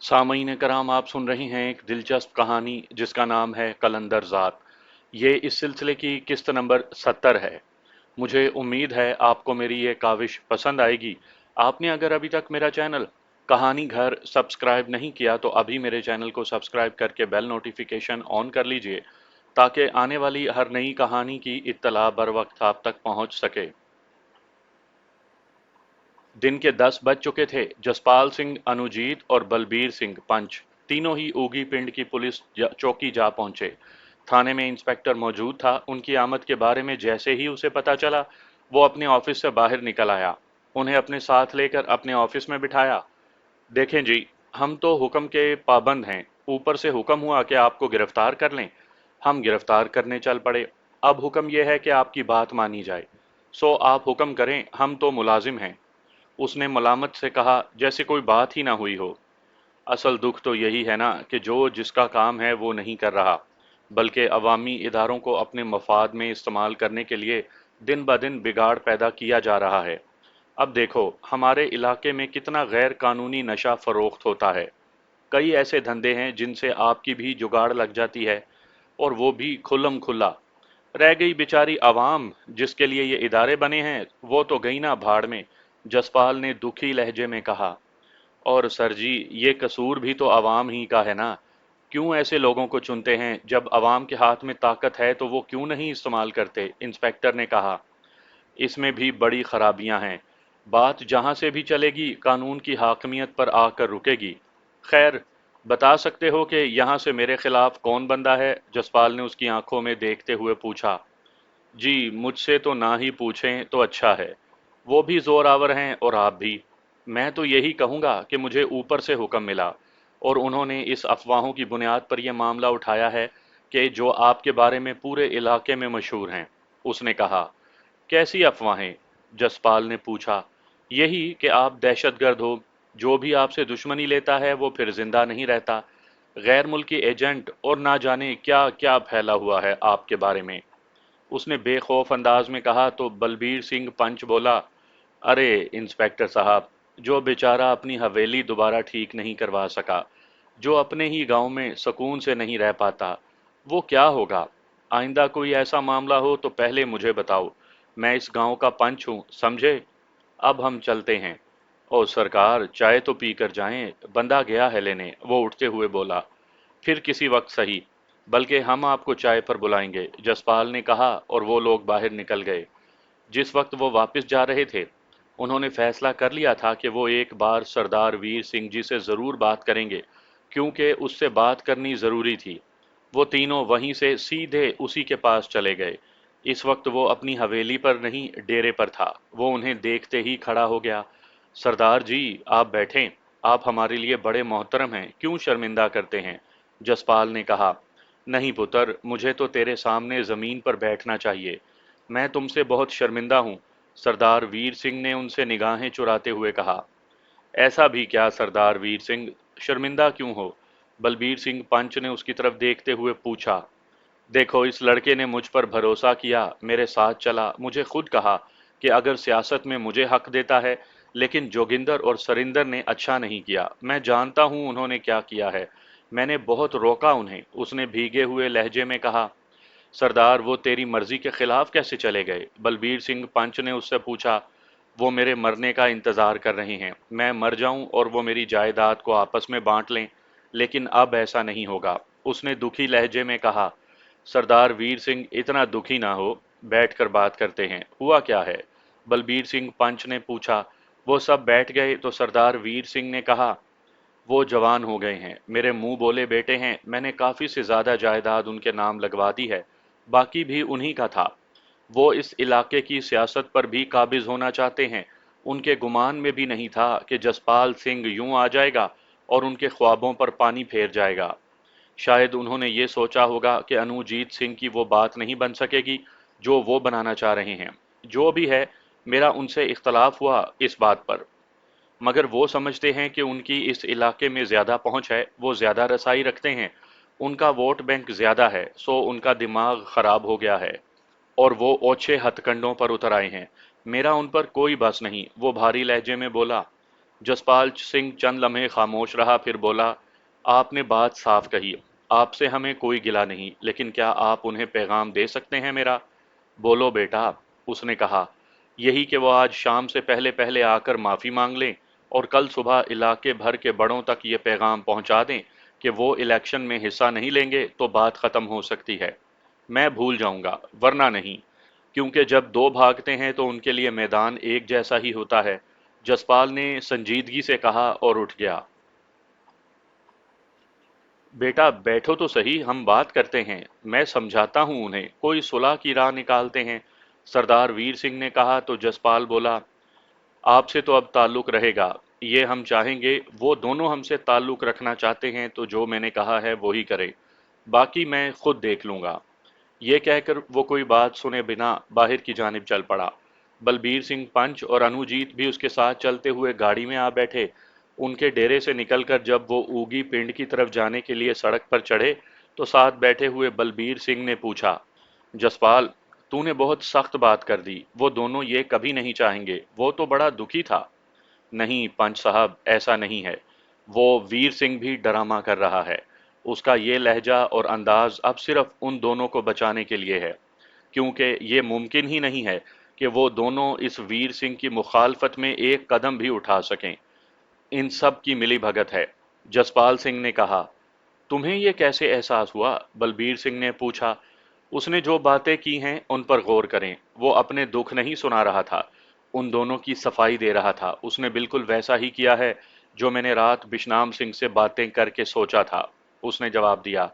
सामईन कराम, आप सुन रही हैं एक दिलचस्प कहानी जिसका नाम है कलंदर ज़ात। ये इस सिलसिले की किस्त नंबर 70 है। मुझे उम्मीद है आपको मेरी ये काविश पसंद आएगी। आपने अगर अभी तक मेरा चैनल कहानी घर सब्सक्राइब नहीं किया तो अभी मेरे चैनल को सब्सक्राइब करके बेल नोटिफिकेशन ऑन कर लीजिए ताकि आने वाली हर नई कहानी की इत्तला बर वक्त आप तक पहुंच सके। दिन के 10 बज चुके थे। जसपाल सिंह, अनुजीत और बलबीर सिंह पंच तीनों ही ऊगी पिंड की पुलिस चौकी जा पहुंचे। थाने में इंस्पेक्टर मौजूद था। उनकी आमद के बारे में जैसे ही उसे पता चला, वो अपने ऑफिस से बाहर निकल आया। उन्हें अपने साथ लेकर अपने ऑफिस में बिठाया। देखें जी, हम तो हुक्म के पाबंद हैं। ऊपर से हुक्म हुआ कि आपको गिरफ्तार कर लें। हम गिरफ्तार करने चल पड़े। अब हुक्म यह है कि आपकी बात मानी जाए। सो आप हुक्म करें, हम तो मुलाजिम हैं। उसने मलामत से कहा, जैसे कोई बात ही ना हुई हो। असल दुख तो यही है ना कि जो जिसका काम है वो नहीं कर रहा, बल्कि अवामी इदारों को अपने मफाद में इस्तेमाल करने के लिए दिन ब दिन बिगाड़ पैदा किया जा रहा है। अब देखो, हमारे इलाके में कितना गैर कानूनी नशा फरोख्त होता है। कई ऐसे धंधे हैं जिनसे आपकी भी जुगाड़ लग जाती है, और वो भी खुल्लम खुल्ला। रह गई बेचारी आवाम जिसके लिए ये इदारे बने हैं, वो तो गई ना भाड़ में। जसपाल ने दुखी लहजे में कहा। और सर जी, ये कसूर भी तो अवाम ही का है ना। क्यों ऐसे लोगों को चुनते हैं? जब अवाम के हाथ में ताकत है तो वो क्यों नहीं इस्तेमाल करते? इंस्पेक्टर ने कहा। इसमें भी बड़ी खराबियां हैं। बात जहां से भी चलेगी कानून की हाकमियत पर आकर रुकेगी। खैर, बता सकते हो कि यहाँ से मेरे खिलाफ कौन बंदा है? जसपाल ने उसकी आंखों में देखते हुए पूछा। जी, मुझसे तो ना ही पूछें तो अच्छा है। वो भी ज़ोरावर हैं और आप भी। मैं तो यही कहूँगा कि मुझे ऊपर से हुक्म मिला और उन्होंने इस अफवाहों की बुनियाद पर यह मामला उठाया है कि जो आपके बारे में पूरे इलाके में मशहूर हैं। उसने कहा। कैसी अफवाहें? जसपाल ने पूछा। यही कि आप दहशतगर्द हो। जो भी आपसे दुश्मनी लेता है वो फिर जिंदा नहीं रहता। गैर मुल्की एजेंट और ना जाने क्या क्या फैला हुआ है आपके बारे में। उसने बेखौफ अंदाज में कहा तो बलबीर सिंह पंच बोला। अरे इंस्पेक्टर साहब, जो बेचारा अपनी हवेली दोबारा ठीक नहीं करवा सका, जो अपने ही गांव में सुकून से नहीं रह पाता, वो क्या होगा? आइंदा कोई ऐसा मामला हो तो पहले मुझे बताओ। मैं इस गांव का पंच हूँ, समझे? अब हम चलते हैं। ओ सरकार, चाय तो पी कर जाएं, बंदा गया है लेने, वो उठते हुए बोला। फिर किसी वक्त सही, बल्कि हम आपको चाय पर बुलाएंगे, जसपाल ने कहा और वो लोग बाहर निकल गए। जिस वक्त वो वापस जा रहे थे, उन्होंने फैसला कर लिया था कि वो एक बार सरदार वीर सिंह जी से ज़रूर बात करेंगे, क्योंकि उससे बात करनी ज़रूरी थी। वो तीनों वहीं से सीधे उसी के पास चले गए। इस वक्त वो अपनी हवेली पर नहीं, डेरे पर था। वो उन्हें देखते ही खड़ा हो गया। सरदार जी, आप बैठें। आप हमारे लिए बड़े मोहतरम हैं, क्यों शर्मिंदा करते हैं? जसपाल ने कहा। नहीं पुत्र, मुझे तो तेरे सामने ज़मीन पर बैठना चाहिए। मैं तुमसे बहुत शर्मिंदा हूँ। सरदार वीर सिंह ने उनसे निगाहें चुराते हुए कहा। ऐसा भी क्या सरदार वीर सिंह, शर्मिंदा क्यों हो? बलबीर सिंह पंच ने उसकी तरफ देखते हुए पूछा। देखो, इस लड़के ने मुझ पर भरोसा किया, मेरे साथ चला, मुझे खुद कहा कि अगर सियासत में मुझे हक देता है। लेकिन जोगिंदर और सरिंदर ने अच्छा नहीं किया। मैं जानता हूं उन्होंने क्या किया है। मैंने बहुत रोका उन्हें। उसने भीगे हुए लहजे में कहा। सरदार, वो तेरी मर्जी के खिलाफ कैसे चले गए? बलबीर सिंह पंच ने उससे पूछा। वो मेरे मरने का इंतजार कर रहे हैं। मैं मर जाऊं और वो मेरी जायदाद को आपस में बांट लें। लेकिन अब ऐसा नहीं होगा, उसने दुखी लहजे में कहा। सरदार वीर सिंह, इतना दुखी ना हो। बैठकर बात करते हैं। हुआ क्या है? बलबीर सिंह पंच ने पूछा। वो सब बैठ गए तो सरदार वीर सिंह ने कहा। वो जवान हो गए हैं, मेरे मुंह बोले बेटे हैं। मैंने काफ़ी से ज़्यादा जायदाद उनके नाम लगवा दी है। बाकी भी उन्हीं का था। वो इस इलाके की सियासत पर भी काबिज होना चाहते हैं। उनके गुमान में भी नहीं था कि जसपाल सिंह यूं आ जाएगा और उनके ख्वाबों पर पानी फेर जाएगा। शायद उन्होंने ये सोचा होगा कि अनुजीत सिंह की वो बात नहीं बन सकेगी जो वो बनाना चाह रहे हैं। जो भी है, मेरा उनसे इख्तलाफ हुआ इस बात पर। मगर वो समझते हैं कि उनकी इस इलाके में ज़्यादा पहुंच है, वो ज़्यादा रसाई रखते हैं। उनका वोट बैंक ज़्यादा है, सो उनका दिमाग ख़राब हो गया है और वो ओछे हथकंडों पर उतर आए हैं। मेरा उन पर कोई बस नहीं, वो भारी लहजे में बोला। जसपाल सिंह चंद लम्हे खामोश रहा, फिर बोला, आपने बात साफ कही, आपसे हमें कोई गिला नहीं, लेकिन क्या आप उन्हें पैगाम दे सकते हैं मेरा? बोलो बेटा, उसने कहा। यही कि वो आज शाम से पहले पहले आकर माफ़ी मांग लें और कल सुबह इलाके भर के बड़ों तक ये पैगाम पहुंचा दें कि वो इलेक्शन में हिस्सा नहीं लेंगे तो बात ख़त्म हो सकती है। मैं भूल जाऊंगा, वरना नहीं, क्योंकि जब दो भागते हैं तो उनके लिए मैदान एक जैसा ही होता है। जसपाल ने संजीदगी से कहा और उठ गया। बेटा बैठो तो सही, हम बात करते हैं, मैं समझाता हूं उन्हें, कोई सुलह की राह निकालते हैं, सरदार वीर सिंह ने कहा। तो जसपाल बोला, आपसे तो अब ताल्लुक रहेगा, ये हम चाहेंगे, वो दोनों हमसे ताल्लुक रखना चाहते हैं तो जो मैंने कहा है वो ही करें, बाकी मैं खुद देख लूंगा। ये कहकर वो कोई बात सुने बिना बाहर की जानिब चल पड़ा। बलबीर सिंह पंच और अनुजीत भी उसके साथ चलते हुए गाड़ी में आ बैठे। उनके डेरे से निकलकर जब वो ऊगी पिंड की तरफ जाने के लिए सड़क पर चढ़े तो साथ बैठे हुए बलबीर सिंह ने पूछा, जसपाल, तूने बहुत सख्त बात कर दी, वो दोनों ये कभी नहीं चाहेंगे, वो तो बड़ा दुखी था। नहीं पंच साहब, ऐसा नहीं है, वो वीर सिंह भी ड्रामा कर रहा है, उसका ये लहजा और अंदाज अब सिर्फ उन दोनों को बचाने के लिए है, क्योंकि ये मुमकिन ही नहीं है कि वो दोनों इस वीर सिंह की मुखालफत में एक कदम भी उठा सकें। इन सब की मिली भगत है। जसपाल सिंह ने कहा। तुम्हें ये कैसे एहसास हुआ? बलबीर सिंह ने पूछा। उसने जो बातें की हैं उन पर गौर करें, वो अपने दुख नहीं सुना रहा था, उन दोनों की सफाई दे रहा था। उसने बिल्कुल वैसा ही किया है जो मैंने रात बिशनाम सिंह से बातें करके सोचा था, उसने जवाब दिया।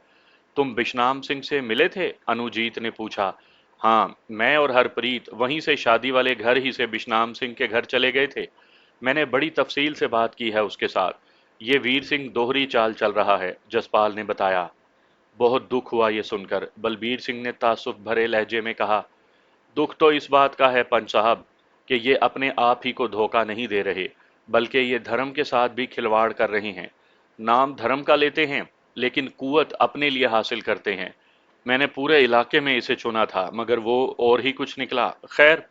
तुम बिशनाम सिंह से मिले थे? अनुजीत ने पूछा। हाँ, मैं और हरप्रीत वहीं से शादी वाले घर ही से बिशनाम सिंह के घर चले गए थे। मैंने बड़ी तफसील से बात की है उसके साथ। ये वीर सिंह दोहरी चाल चल रहा है, जसपाल ने बताया। बहुत दुख हुआ ये सुनकर, बलबीर सिंह ने तासुफ भरे लहजे में कहा। दुख तो इस बात का है पंच साहब कि ये अपने आप ही को धोखा नहीं दे रहे, बल्कि ये धर्म के साथ भी खिलवाड़ कर रहे हैं। नाम धर्म का लेते हैं, लेकिन कुवत अपने लिए हासिल करते हैं। मैंने पूरे इलाके में इसे चुना था, मगर वो और ही कुछ निकला। खैर,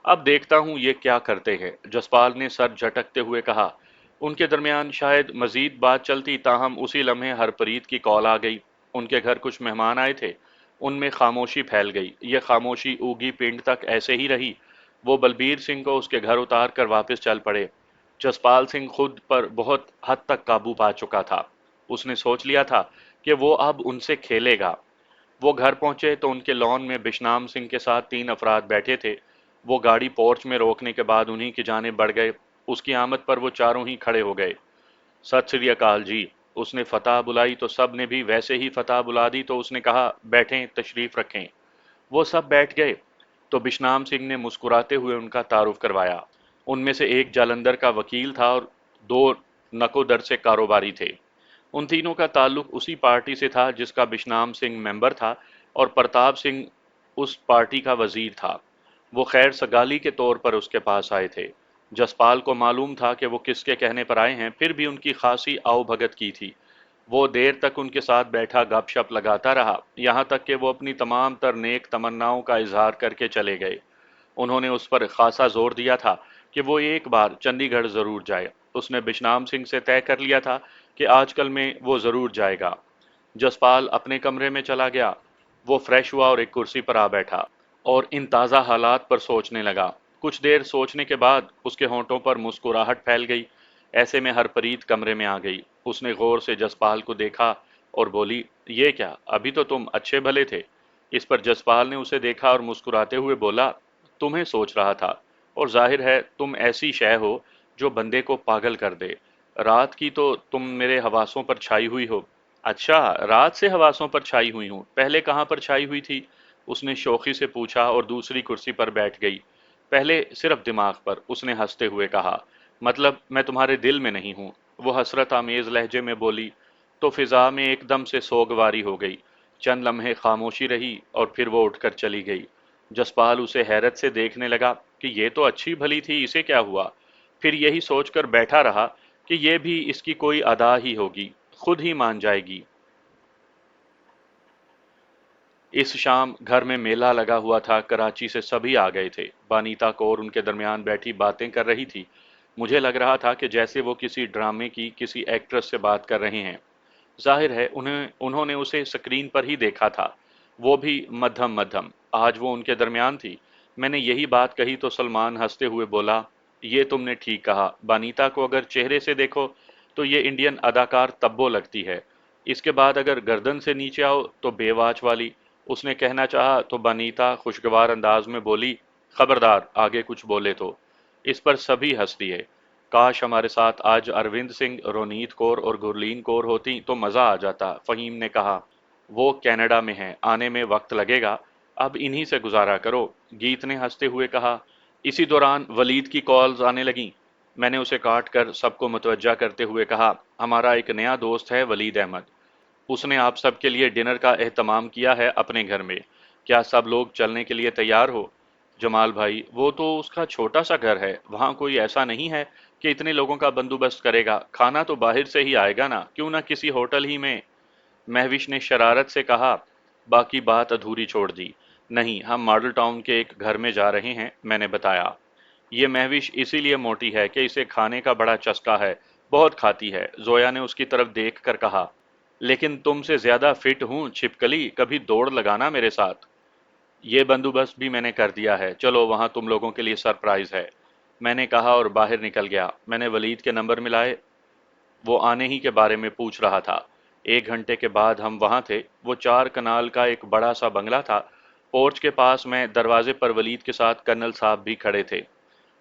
अब देखता हूँ ये क्या करते हैं, जसपाल ने सर झटकते हुए कहा। उनके दरमियान शायद मजीद बात चलती, ताहम उसी लम्हे हरप्रीत की कॉल आ गई। उनके घर कुछ मेहमान आए थे, उनमें खामोशी फैल गई। ये खामोशी ऊगी पिंड तक ऐसे ही रही। वो बलबीर सिंह को उसके घर उतार कर वापस चल पड़े। जसपाल सिंह खुद पर बहुत हद तक काबू पा चुका था। उसने सोच लिया था कि वो अब उनसे खेलेगा। वो घर पहुंचे तो उनके लॉन में बिशनाम सिंह के साथ तीन अफराद बैठे थे। वो गाड़ी पोर्च में रोकने के बाद उन्हीं की जानिब बढ़ गए। उसकी आमद पर वो चारों ही खड़े हो गए। सत श्री अकाल जी। उसने फतह बुलाई तो सब ने भी वैसे ही फतह बुला दी। तो उसने कहा, बैठें, तशरीफ रखें। वो सब बैठ गए तो बिशनाम सिंह ने मुस्कुराते हुए उनका तारुफ करवाया। उनमें से एक जालंधर का वकील था और दो नकोदर से कारोबारी थे। उन तीनों का ताल्लुक उसी पार्टी से था जिसका बिशनाम सिंह मेंबर था और प्रताप सिंह उस पार्टी का वजीर था। वो खैर सगाली के तौर पर उसके पास आए थे। जसपाल को मालूम था कि वो किसके कहने पर आए हैं, फिर भी उनकी खासी आवभगत की थी। वो देर तक उनके साथ बैठा गपशप लगाता रहा, यहाँ तक कि वो अपनी तमाम तर नेक तमन्नाओं का इजहार करके चले गए। उन्होंने उस पर खासा जोर दिया था कि वो एक बार चंडीगढ़ जरूर जाए। उसने बिशनाम सिंह से तय कर लिया था कि आजकल में वो जरूर जाएगा। जसपाल अपने कमरे में चला गया। वो फ्रेश हुआ और एक कुर्सी पर आ बैठा और इन ताज़ा हालात पर सोचने लगा। कुछ देर सोचने के बाद उसके होंठों पर मुस्कुराहट फैल गई। ऐसे में हरप्रीत कमरे में आ गई। उसने गौर से जसपाल को देखा और बोली, ये क्या, अभी तो तुम अच्छे भले थे। इस पर जसपाल ने उसे देखा और मुस्कुराते हुए बोला, तुम्हें सोच रहा था, और जाहिर है तुम ऐसी शय हो जो बंदे को पागल कर दे। रात की तो तुम मेरे हवासों पर छाई हुई हो। अच्छा, रात से हवासों पर छाई हुई हूँ, पहले कहाँ पर छाई हुई थी? उसने शौकी से पूछा और दूसरी कुर्सी पर बैठ गई। पहले सिर्फ दिमाग पर, उसने हंसते हुए कहा। मतलब मैं तुम्हारे दिल में नहीं हूँ, वो हसरत आमेज लहजे में बोली। तो फिजा में एकदम से सोगवारी हो गई। चंद लम्हे खामोशी रही और फिर वो उठकर चली गई। जसपाल उसे हैरत से देखने लगा कि ये तो अच्छी भली थी, इसे क्या हुआ? फिर यही सोचकर बैठा रहा कि ये भी इसकी कोई अदा ही होगी, खुद ही मान जाएगी। इस शाम घर में मेला लगा हुआ था। कराची से सभी आ गए थे। बानीता कौर उनके दरमियान बैठी बातें कर रही थी। मुझे लग रहा था कि जैसे वो किसी ड्रामे की किसी एक्ट्रेस से बात कर रहे हैं। जाहिर है उन्होंने उसे स्क्रीन पर ही देखा था, वो भी मध्यम मध्यम। आज वो उनके दरमियान थी। मैंने यही बात कही तो सलमान हंसते हुए बोला, ये तुमने ठीक कहा। बानीता को अगर चेहरे से देखो तो ये इंडियन अदाकार तब्बो लगती है। इसके बाद अगर गर्दन से नीचे आओ तो बेवाच वाली। उसने कहना चाहा तो बानीता खुशगवार अंदाज में बोली, खबरदार आगे कुछ बोले तो। इस पर सभी हंस दिए। काश हमारे साथ आज अरविंद सिंह, रोनीत कौर और गुरलीन कौर होती तो मजा आ जाता, फहीम ने कहा। वो कनाडा में हैं, आने में वक्त लगेगा। अब इन्हीं से गुजारा करो, गीत ने हंसते हुए कहा। इसी दौरान वलीद की कॉल्स आने लगीं। मैंने उसे काट कर सबको मुतवज्जा करते हुए कहा, हमारा एक नया दोस्त है वलीद अहमद। उसने आप सबके लिए डिनर का एहतमाम किया है अपने घर में। क्या सब लोग चलने के लिए तैयार हो? जमाल भाई, वो तो उसका छोटा सा घर है, वहाँ कोई ऐसा नहीं है कि इतने लोगों का बंदोबस्त करेगा। खाना तो बाहर से ही आएगा ना, क्यों ना किसी होटल ही में। महविश ने शरारत से कहा। बाकी बात अधूरी छोड़ दी। नहीं, हम मॉडल टाउन के एक घर में जा रहे हैं, मैंने बताया। ये महविश इसीलिए मोटी है कि इसे खाने का बड़ा चस्का है, बहुत खाती है, जोया ने उसकी तरफ देख कर कहा। लेकिन तुमसे ज्यादा फिट हूं छिपकली, कभी दौड़ लगाना मेरे साथ। ये बंदोबस्त भी मैंने कर दिया है, चलो वहां तुम लोगों के लिए सरप्राइज है, मैंने कहा और बाहर निकल गया। मैंने वलीद के नंबर मिलाए, वो आने ही के बारे में पूछ रहा था। 1 घंटे के बाद हम वहां थे। वो 4 कनाल का एक बड़ा सा बंगला था। पोर्च के पास मैं दरवाजे पर वलीद के साथ कर्नल साहब भी खड़े थे।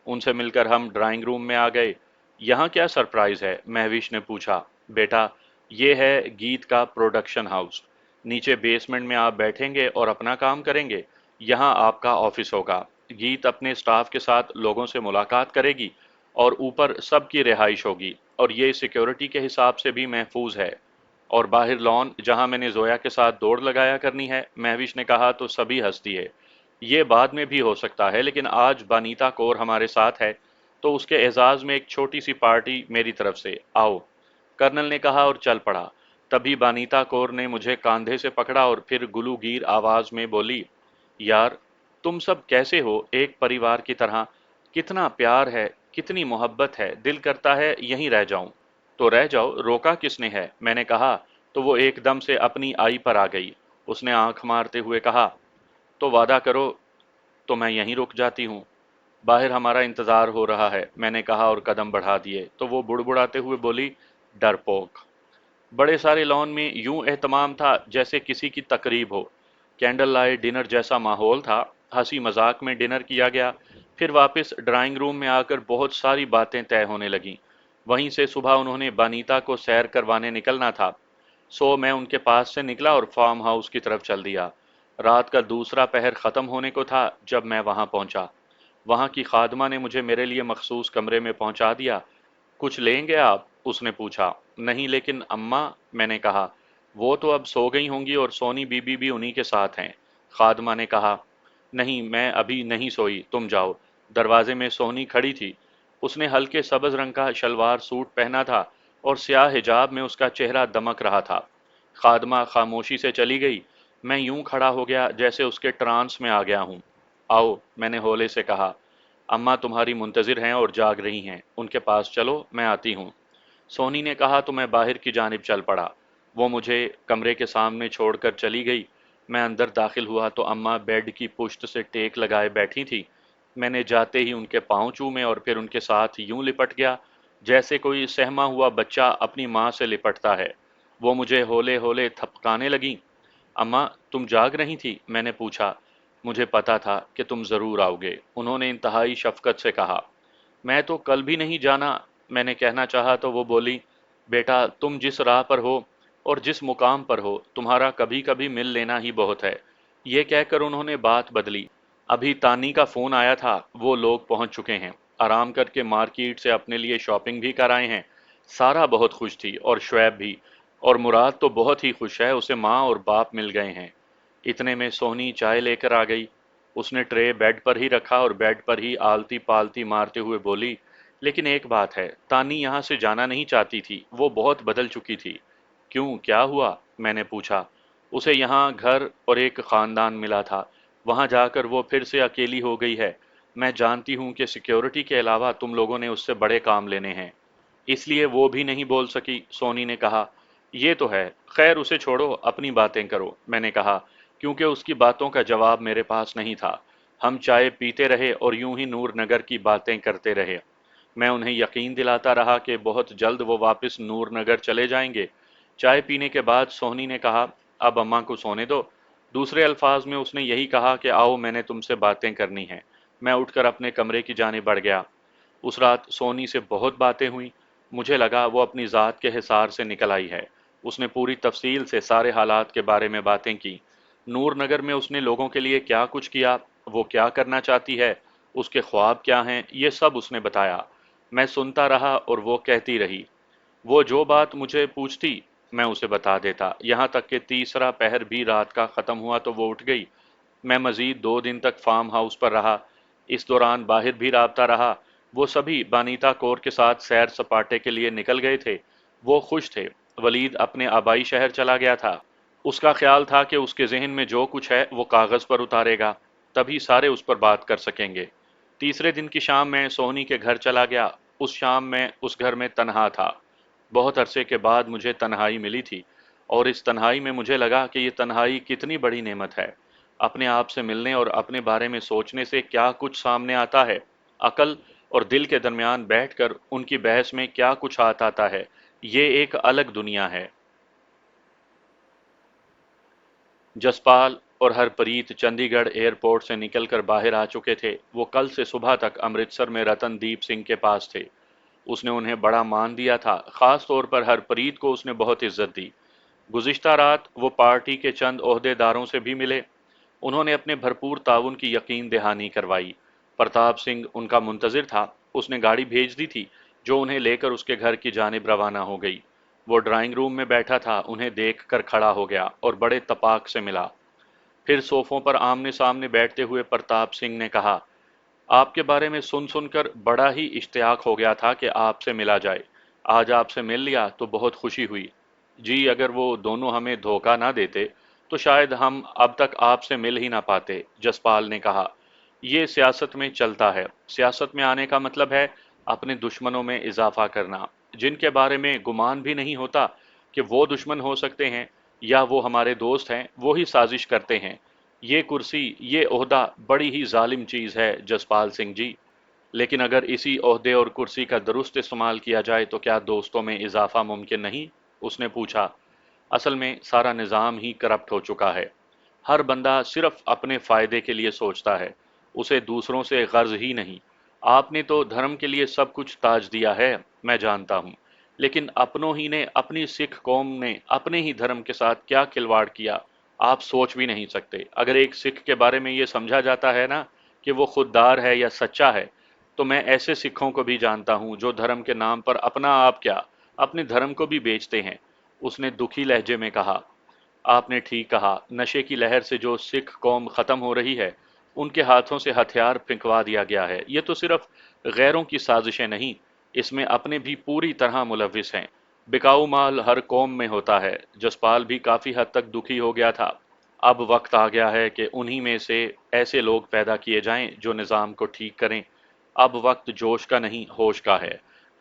उनसे मिलकर हम ड्राइंग रूम में आ गए। यहाँ क्या सरप्राइज है? महविश ने पूछा। बेटा, ये है गीत का प्रोडक्शन हाउस। नीचे बेसमेंट में आप बैठेंगे और अपना काम करेंगे। यहाँ आपका ऑफिस होगा। गीत अपने स्टाफ के साथ लोगों से मुलाकात करेगी और ऊपर सबकी रिहाइश होगी, और ये सिक्योरिटी के हिसाब से भी महफूज है। और बाहर लॉन जहां मैंने जोया के साथ दौड़ लगाया करनी है, महविश ने कहा तो सभी हंस दिए। ये बाद में भी हो सकता है, लेकिन आज बानीता कौर हमारे साथ है, तो उसके एजाज में एक छोटी सी पार्टी मेरी तरफ से, आओ। कर्नल ने कहा और चल पड़ा। तभी बानीता कौर ने मुझे कांधे से पकड़ा और फिर गुलूगीर आवाज में बोली, यार, तुम सब कैसे हो एक परिवार की तरह? कितना प्यार है, कितनी मोहब्बत है, दिल करता है यहीं रह जाऊं। तो रह जाओ, रोका किसने है, मैंने कहा। तो वो एकदम से अपनी आई पर आ गई। उसने आंख मारते हुए कहा, तो वादा करो तो मैं यहीं रुक जाती हूँ। बाहर हमारा इंतजार हो रहा है, मैंने कहा और कदम बढ़ा दिए। तो वो बुड़बुड़ाते हुए बोली, डरपोक। बड़े सारे लॉन में यूं एहतमाम था जैसे किसी की तकरीब हो। कैंडल लाइट डिनर जैसा माहौल था। हंसी मजाक में डिनर किया गया। फिर वापस ड्राइंग रूम में आकर बहुत सारी बातें तय होने लगीं। वहीं से सुबह उन्होंने बानीता को सैर करवाने निकलना था। सो मैं उनके पास से निकला और फार्म हाउस की तरफ चल दिया। रात का दूसरा पहर खत्म होने को था जब मैं वहां पहुंचा। वहां की खादमा ने मुझे मेरे लिए मखसूस कमरे में पहुंचा दिया। कुछ लेंगे आप? उसने पूछा। नहीं, लेकिन अम्मा, मैंने कहा। वो तो अब सो गई होंगी और सोनी बीबी भी उन्हीं के साथ हैं, खादमा ने कहा। नहीं, मैं अभी नहीं सोई, तुम जाओ। दरवाजे में सोनी खड़ी थी। उसने हल्के सब्ज रंग का शलवार सूट पहना था और स्याह हिजाब में उसका चेहरा दमक रहा था। खादमा खामोशी से चली गई। मैं यूं खड़ा हो गया जैसे उसके ट्रांस में आ गया हूं। आओ, मैंने होले से कहा। अम्मा तुम्हारी मुंतजिर हैं और जाग रही हैं, उनके पास चलो, मैं आती हूँ। सोनी ने कहा तो मैं बाहर की जानिब चल पड़ा। वो मुझे कमरे के सामने छोड़कर चली गई। मैं अंदर दाखिल हुआ तो अम्मा बेड की पुश्त से टेक लगाए बैठी थी। मैंने जाते ही उनके पांव चूमे और फिर उनके साथ यूं लिपट गया जैसे कोई सहमा हुआ बच्चा अपनी माँ से लिपटता है। वो मुझे होले होले थपकाने लगी। अम्मा, तुम जाग रही थी? मैंने पूछा। मुझे पता था कि तुम जरूर आओगे, उन्होंने इंतहाई शफकत से कहा। मैं तो कल भी नहीं जाना, मैंने कहना चाहा तो वो बोली, बेटा, तुम जिस राह पर हो और जिस मुकाम पर हो, तुम्हारा कभी कभी मिल लेना ही बहुत है। ये कहकर उन्होंने बात बदली। अभी तानी का फोन आया था, वो लोग पहुंच चुके हैं। आराम करके मार्केट से अपने लिए शॉपिंग भी कर आए हैं। सारा बहुत खुश थी और शुएब भी। और मुराद तो बहुत ही खुश है, उसे माँ और बाप मिल गए हैं। इतने में सोहनी चाय लेकर आ गई। उसने ट्रे बेड पर ही रखा और बेड पर ही आलती पालती मारते हुए बोली, लेकिन एक बात है, तानी यहाँ से जाना नहीं चाहती थी, वो बहुत बदल चुकी थी। क्यों, क्या हुआ? मैंने पूछा। उसे यहाँ घर और एक खानदान मिला था, वहां जाकर वो फिर से अकेली हो गई है। میں جانتی ہوں کہ سیکیورٹی کے علاوہ تم لوگوں نے اس سے بڑے کام لینے ہیں، اس لیے وہ بھی نہیں بول سکی۔ سونی نے کہا، یہ تو ہے، خیر اسے چھوڑو، اپنی باتیں کرو، میں نے کہا، کیونکہ اس کی باتوں کا جواب میرے پاس نہیں تھا۔ ہم چائے پیتے رہے اور یوں ہی نور نگر کی باتیں کرتے رہے۔ میں انہیں یقین دلاتا رہا کہ بہت جلد وہ واپس نور نگر چلے جائیں گے۔ چائے پینے کے بعد سونی نے کہا، اب اماں کو سونے دو۔ دوسرے الفاظ میں اس نے یہی کہا کہ آؤ میں نے تم سے باتیں کرنی ہیں۔ میں اٹھ کر اپنے کمرے کی جانب بڑھ گیا۔ اس رات سونی سے بہت باتیں ہوئیں۔ مجھے لگا وہ اپنی ذات کے حصار سے نکل آئی ہے۔ اس نے پوری تفصیل سے سارے حالات کے بارے میں باتیں کی۔ نور نگر میں اس نے لوگوں کے لیے کیا کچھ کیا، وہ کیا کرنا چاہتی ہے، اس کے خواب کیا ہیں، یہ سب اس نے بتایا۔ میں سنتا رہا اور وہ کہتی رہی۔ وہ جو بات مجھے پوچھتی میں اسے بتا دیتا، یہاں تک کہ تیسرا پہر بھی رات کا ختم ہوا تو وہ اٹھ گئی۔ میں مزید 2 دن تک فارم ہاؤس پر رہا۔ اس دوران باہر بھی رابطہ رہا۔ وہ سبھی بانیتا کور کے ساتھ سیر سپاٹے کے لیے نکل گئے تھے۔ وہ خوش تھے۔ ولید اپنے آبائی شہر چلا گیا تھا۔ اس کا خیال تھا کہ اس کے ذہن میں جو کچھ ہے وہ کاغذ پر اتارے گا، تبھی سارے اس پر بات کر سکیں گے۔ تیسرے دن کی شام میں سونی کے گھر چلا گیا۔ اس شام میں اس گھر میں تنہا تھا۔ بہت عرصے کے بعد مجھے تنہائی ملی تھی، اور اس تنہائی میں مجھے لگا کہ یہ تنہائی کتنی بڑی نعمت ہے۔ اپنے آپ سے ملنے اور اپنے بارے میں سوچنے سے کیا کچھ سامنے آتا ہے۔ عقل اور دل کے درمیان بیٹھ کر ان کی بحث میں کیا کچھ آتا ہے، یہ ایک الگ دنیا ہے۔ جسپال اور ہرپریت چندی گڑھ ایئرپورٹ سے نکل کر باہر آ چکے تھے۔ وہ کل سے صبح تک امرتسر میں رتن دیپ سنگھ کے پاس تھے۔ اس نے انہیں بڑا مان دیا تھا، خاص طور پر ہرپریت کو اس نے بہت عزت دی۔ گزشتہ رات وہ پارٹی کے چند عہدے داروں سے بھی ملے۔ انہوں نے اپنے بھرپور تعاون کی یقین دہانی کروائی۔ پرتاپ سنگھ ان کا منتظر تھا۔ اس نے گاڑی بھیج دی تھی جو انہیں لے کر اس کے گھر کی جانب روانہ ہو گئی۔ وہ ڈرائنگ روم میں بیٹھا تھا، انہیں دیکھ کر کھڑا ہو گیا اور بڑے تپاک سے ملا۔ پھر صوفوں پر آمنے سامنے بیٹھتے ہوئے پرتاپ سنگھ نے کہا، آپ کے بارے میں سن سن کر بڑا ہی اشتیاق ہو گیا تھا کہ آپ سے ملا جائے۔ آج آپ سے مل لیا تو بہت خوشی ہوئی۔ جی اگر وہ دونوں ہمیں دھوکہ نہ دیتے تو شاید ہم اب تک آپ سے مل ہی نہ پاتے، جسپال نے کہا۔ یہ سیاست میں چلتا ہے۔ سیاست میں آنے کا مطلب ہے اپنے دشمنوں میں اضافہ کرنا، جن کے بارے میں گمان بھی نہیں ہوتا کہ وہ دشمن ہو سکتے ہیں یا وہ ہمارے دوست ہیں، وہی سازش کرتے ہیں۔ یہ کرسی، یہ عہدہ بڑی ہی ظالم چیز ہے جسپال سنگھ جی، لیکن اگر اسی عہدے اور کرسی کا درست استعمال کیا جائے تو کیا دوستوں میں اضافہ ممکن نہیں؟ اس نے پوچھا۔ اصل میں سارا نظام ہی کرپٹ ہو چکا ہے۔ ہر بندہ صرف اپنے فائدے کے لیے سوچتا ہے، اسے دوسروں سے غرض ہی نہیں۔ آپ نے تو دھرم کے لیے سب کچھ تاج دیا ہے، میں جانتا ہوں، لیکن اپنوں ہی نے، اپنی سکھ قوم نے اپنے ہی دھرم کے ساتھ کیا کھلواڑ کیا، آپ سوچ بھی نہیں سکتے۔ اگر ایک سکھ کے بارے میں یہ سمجھا جاتا ہے نا کہ وہ خوددار ہے یا سچا ہے، تو میں ایسے سکھوں کو بھی جانتا ہوں جو دھرم کے نام پر اپنا آپ کیا، اپنے دھرم کو بھی بیچتے ہیں۔ اس نے دکھی لہجے میں کہا، آپ نے ٹھیک کہا، نشے کی لہر سے جو سکھ قوم ختم ہو رہی ہے، ان کے ہاتھوں سے ہتھیار پھنکوا دیا گیا ہے۔ یہ تو صرف غیروں کی سازشیں نہیں، اس میں اپنے بھی پوری طرح ملوث ہیں۔ بکاؤ مال ہر قوم میں ہوتا ہے۔ جسپال بھی کافی حد تک دکھی ہو گیا تھا۔ اب وقت آ گیا ہے کہ انہی میں سے ایسے لوگ پیدا کیے جائیں جو نظام کو ٹھیک کریں۔ اب وقت جوش کا نہیں، ہوش کا ہے۔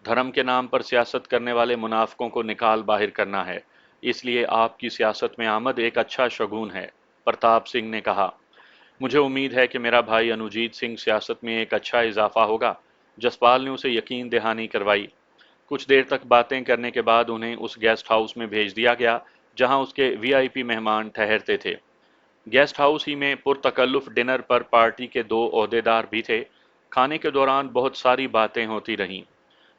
دھرم کے نام پر سیاست کرنے والے منافقوں کو نکال باہر کرنا ہے۔ اس لیے آپ کی سیاست میں آمد ایک اچھا شگون ہے، پرتاپ سنگھ نے کہا۔ مجھے امید ہے کہ میرا بھائی انوجیت سنگھ سیاست میں ایک اچھا اضافہ ہوگا، جسپال نے اسے یقین دہانی کروائی۔ کچھ دیر تک باتیں کرنے کے بعد انہیں اس گیسٹ ہاؤس میں بھیج دیا گیا جہاں اس کے وی آئی پی مہمان ٹھہرتے تھے۔ گیسٹ ہاؤس ہی میں پرتکلف ڈنر پر پارٹی کے 2 عہدیدار بھی تھے۔ کھانے کے دوران بہت ساری باتیں ہوتی رہیں۔